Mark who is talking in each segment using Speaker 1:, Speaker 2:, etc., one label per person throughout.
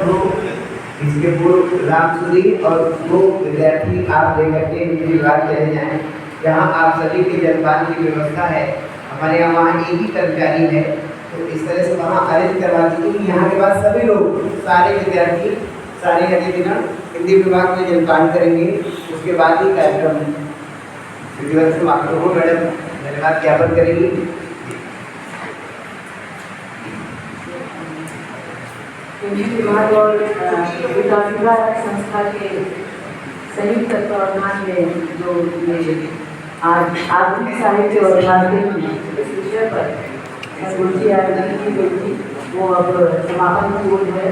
Speaker 1: हो, इसके पूर्व रामसुरी और 2 विद्यार्थी आप लेकर के निजी विभाग चले जाएँ, जहाँ आप सभी के जलपान की व्यवस्था है। हमारे यहाँ वहाँ एक ही कर्मचारी है, तो इस तरह से वहाँ अरेंज करवा दीजिए। यहाँ के बाद सभी लोग, सारे विद्यार्थी, सारे अतिथिगण हिंदी विभाग में जलपान करेंगे। उसके बाद ही कार्यक्रम विधिवत समाप्त हो। मैडम धन्यवाद ज्ञापन करेंगी।
Speaker 2: हिंदी विभाग और विकासविका संस्था के संयुक्त तत्वावधान में जो ये आज आधुनिक साहित्य और भारतीय इस विषय पर रुचि आयोजित की गई थी, वो अब समापन की ओर है।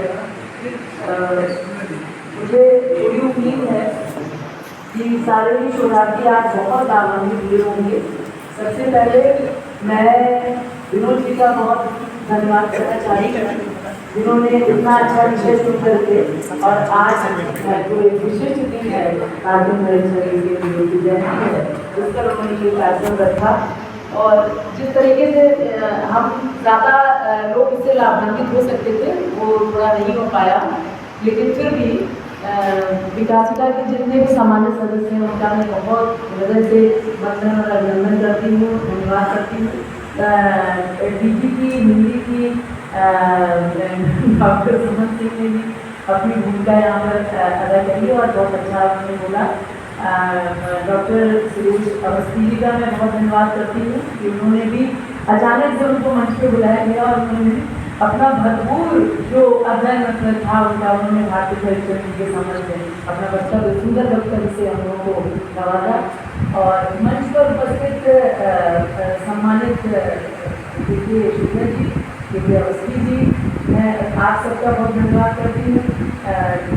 Speaker 2: मुझे पूरी उम्मीद है कि सारे ही शोधार्थी आज बहुत लाभान्वित हुए होंगे। सबसे पहले मैं विनोद जी का बहुत धन्यवाद करना चाहती हूँ, जिन्होंने इतना अच्छा विषय चुन करके और आज जो एक विशिष्ट दिन है कार्टून नरेंद्र की जयंती है, उस पर उन्होंने ये कार्यक्रम रखा। और जिस तरीके से हम ज़्यादा लोग इससे लाभान्वित हो सकते थे वो थोड़ा नहीं हो पाया, लेकिन फिर भी विकासिका के जितने भी सामान्य सदस्य हैं उनका मैं बहुत हृदय से वंदन और अभिनंदन करती हूँ, धन्यवाद करती हूँ। डीजीपी हिंदी की डॉक्टर सुमन सिंह ने भी अपनी भूमिका यहाँ पर अदा करी और बहुत अच्छा उन्होंने बोला। डॉक्टर सुरेश अवस्थी जी का मैं बहुत धन्यवाद करती हूँ कि उन्होंने भी अचानक से उनको मंच पे बुलाया गया और उन्होंने अपना भरपूर जो अध्ययन था उनका, उन्होंने भारतीय साहित्य के संबंध में अपना वक्तव्य सुंदर वक्तव्य से हम लोगों को नवाजा। और मंच पर उपस्थित सम्मानित देखिए शुक्ला जी, देखिए अवस्थी जी, मैं आप सबका बहुत धन्यवाद करती हूँ।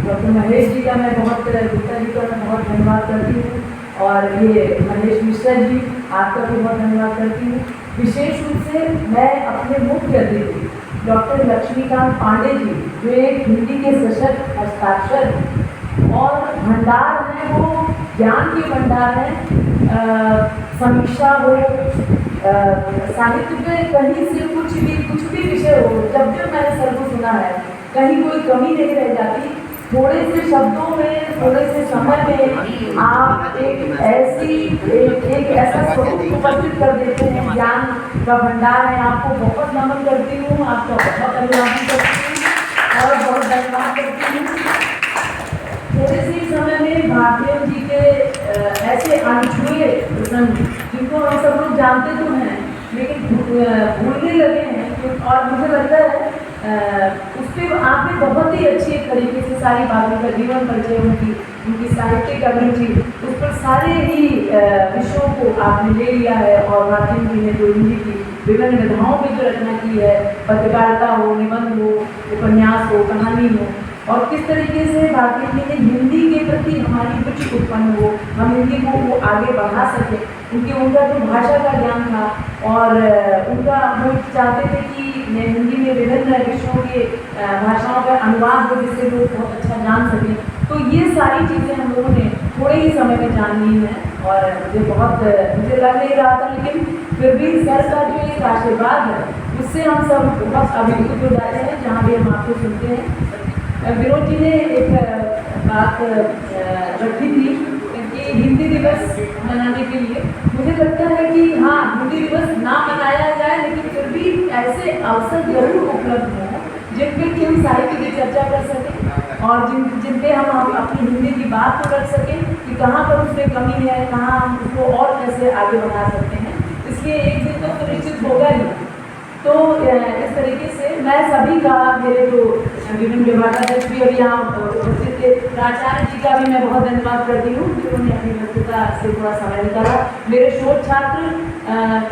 Speaker 2: डॉक्टर महेश जी का मैं बहुत, गुप्ता जी का मैं बहुत धन्यवाद करती हूँ। और ये महेश मिश्रा जी, आपका भी बहुत धन्यवाद करती हूँ। विशेष रूप से मैं अपने मुख्य अतिथि डॉक्टर लक्ष्मीकांत पांडे जी, जो एक हिंदी के सशक्त हस्ताक्षर और भंडार हैं, वो ज्ञान के भंडार हैं। समीक्षा हो, साहित्य में कहीं से कुछ भी विषय हो, जब जब मैंने सर को सुना है कहीं कोई कमी नहीं रह जाती। थोड़े से शब्दों में, थोड़े से समय में आप एक ऐसा स्वरूप उपस्थित कर देते हैं, ज्ञान का भंडार है। आपको बहुत नमन करती हूँ, आपका बहुत अभिनंदन करती हूँ और बहुत धन्यवाद करती हूँ। थोड़े से समय में भारतीय जी के ऐसे अनछुए प्रसंग जिनको हम सब लोग जानते तो हैं लेकिन भूलने लगे हैं, और मुझे लगता है उस पर आपने बहुत ही अच्छे तरीके से सारी बातों का जीवन परिचय, उनकी साहित्यिक अभिरुचि, उस पर सारे ही विषयों को आपने ले लिया है। और भारतीय जी ने जो हिंदी की विभिन्न विधाओं में जो रचना की है, पत्रकारिता हो, निबंध हो, उपन्यास हो, कहानी हो, और किस तरीके से भारतीय जी ने हिंदी के प्रति हमारी रुचि उत्पन्न हो, हम हिंदी को वो आगे बढ़ा सकें। उनका जो भाषा का ज्ञान था और उनका वो चाहते थे कि हिंदी में विभिन्न विषयों के भाषाओं का अनुवाद हो जिससे लोग बहुत अच्छा जान सकें। तो ये सारी चीज़ें हम लोगों ने थोड़े ही समय में जान ली हैं और मुझे लग नहीं रहा था, लेकिन फिर भी सर का जो एक आशीर्वाद है उससे हम सब बहुत अभिभूत हो जाते हैं जहाँ भी हम आपको सुनते हैं। विनोद जी ने एक बात रखी थी कि हिंदी दिवस मनाने के लिए, मुझे लगता है कि हाँ, हिंदी दिवस ना मनाया जाए लेकिन फिर भी ऐसे अवसर जरूर उपलब्ध हों जिन पे कि हम साहित्य की चर्चा कर सकें और जिन पे हम अपनी हिंदी की बात को रख सकें कि कहाँ पर उसमें कमी है, कहाँ हम उसको और कैसे आगे बढ़ा सकते हैं। इसलिए एक दिन तो निश्चित होगा ही। तो इस तरीके से मैं सभी का, मेरे जो विभिन्न विभागाध्यक्ष भी अभी यहाँ उपस्थित थे, प्राचार्य जी का भी मैं बहुत धन्यवाद करती हूँ जिन्होंने अपनी व्यस्तता से थोड़ा समय निकाला। मेरे शोध छात्र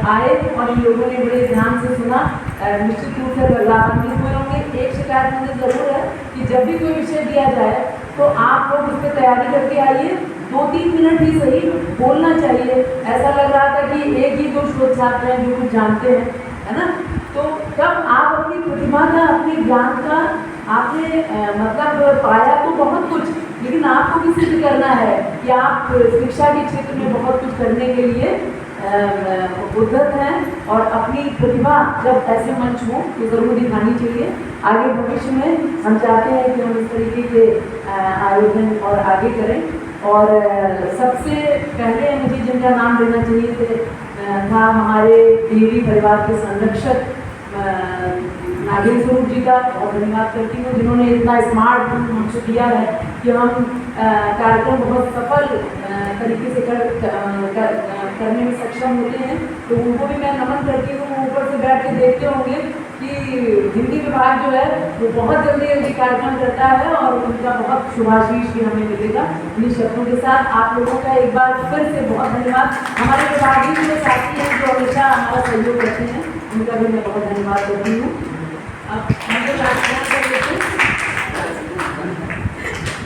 Speaker 2: आए और इन लोगों ने बड़े ध्यान से सुना, निश्चित रूप से लाभान्वित हुए होंगे। एक शिकायत मुझे ज़रूर है कि जब भी कोई विषय दिया जाए तो आप लोग उस पर तैयारी करके आइए, 2-3 मिनट ही सही बोलना चाहिए। ऐसा लग रहा था कि एक ही 2 शोध छात्र हैं जो कुछ जानते हैं, है ना। तो तब आप अपनी प्रतिभा का, अपने ज्ञान का आपने मतलब पाया तो बहुत कुछ, लेकिन आपको भी सिद्ध करना है कि आप शिक्षा के क्षेत्र में बहुत कुछ करने के लिए उद्धत हैं और अपनी प्रतिभा जब ऐसे मंच हो तो ज़रूर दिखानी चाहिए। आगे भविष्य में हम चाहते हैं कि हम इस तरीके के आयोजन और आगे करें। और सबसे पहले मुझे जिनका नाम लेना चाहिए था हमारे देवी परिवार के संरक्षक नागेंद्र स्वरूप जी का बहुत धन्यवाद करती हूँ, जिन्होंने इतना स्मार्ट हमसे दिया है कि हम कार्यक्रम बहुत सफल तरीके से करने में सक्षम होते हैं। तो उनको भी मैं नमन करती हूँ। वो ऊपर से बैठ के देखते होंगे कि हिंदी विभाग जो है वो बहुत जल्दी जल्दी कार्यक्रम करता है और उनका बहुत शुभाशीष भी हमें मिलेगा। इन शब्दों के साथ आप लोगों का एक बार फिर से बहुत धन्यवाद। हमारे विभागीय जो साथी हैं जो हमेशा हमारा सहयोग करते हैं, उनका भी मैं बहुत धन्यवाद करती हूँ। अब